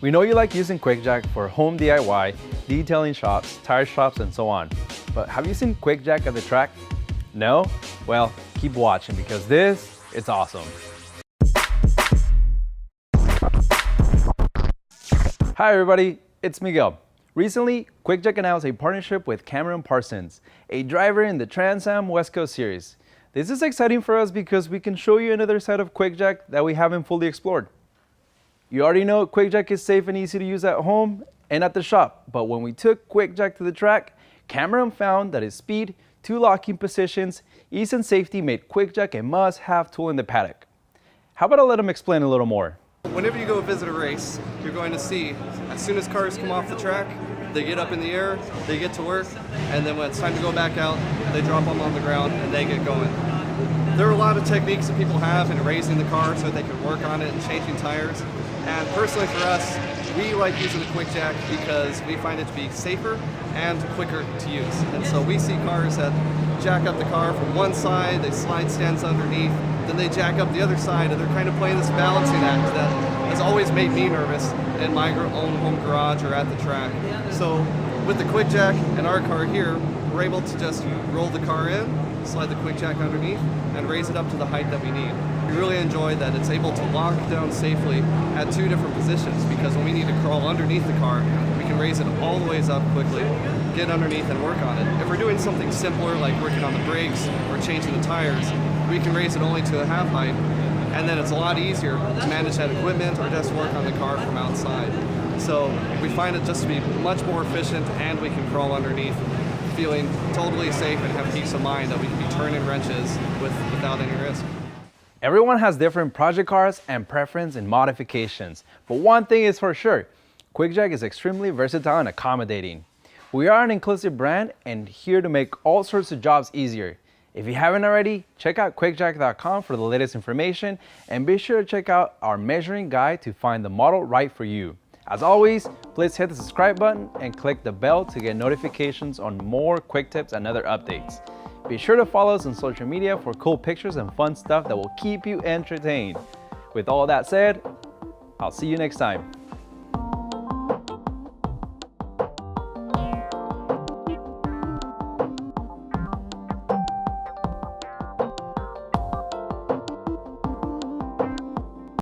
We know you like using QuickJack for home DIY, detailing shops, tire shops, and so on. But have you seen QuickJack at the track? No? Well, keep watching because this is awesome. Hi everybody, it's Miguel. Recently, QuickJack announced a partnership with Cameron Parsons, a driver in the Trans Am West Coast series. This is exciting for us because we can show you another side of QuickJack that we haven't fully explored. You already know QuickJack is safe and easy to use at home and at the shop, but when we took QuickJack to the track, Cameron found that its speed, 2 locking positions, ease and safety made QuickJack a must-have tool in the paddock. How about I let him explain a little more? Whenever you go visit a race, you're going to see, as soon as cars come off the track, they get up in the air, they get to work, and then when it's time to go back out, they drop them on the ground and they get going. There are a lot of techniques that people have in raising the car so that they can work on it and changing tires. And personally for us, we like using the QuickJack because we find it to be safer and quicker to use. And so we see cars that jack up the car from one side, they slide stands underneath, then they jack up the other side, and they're kind of playing this balancing act that has always made me nervous in my own home garage or at the track. So with the QuickJack and our car here, we're able to just roll the car in, slide the QuickJack underneath, and raise it up to the height that we need. We really enjoy that it's able to lock down safely at 2 different positions, because when we need to crawl underneath the car, we can raise it all the ways up quickly, get underneath and work on it. If we're doing something simpler like working on the brakes or changing the tires, we can raise it only to a half height, and then it's a lot easier to manage that equipment or just work on the car from outside. So we find it just to be much more efficient, and we can crawl underneath feeling totally safe and have peace of mind that we can be turning wrenches without any risk. Everyone has different project cars and preference in modifications, but one thing is for sure, QuickJack is extremely versatile and accommodating. We are an inclusive brand and here to make all sorts of jobs easier. If you haven't already, check out QuickJack.com for the latest information and be sure to check out our measuring guide to find the model right for you. As always, please hit the subscribe button and click the bell to get notifications on more quick tips and other updates. Be sure to follow us on social media for cool pictures and fun stuff that will keep you entertained. With all that said, I'll see you next time.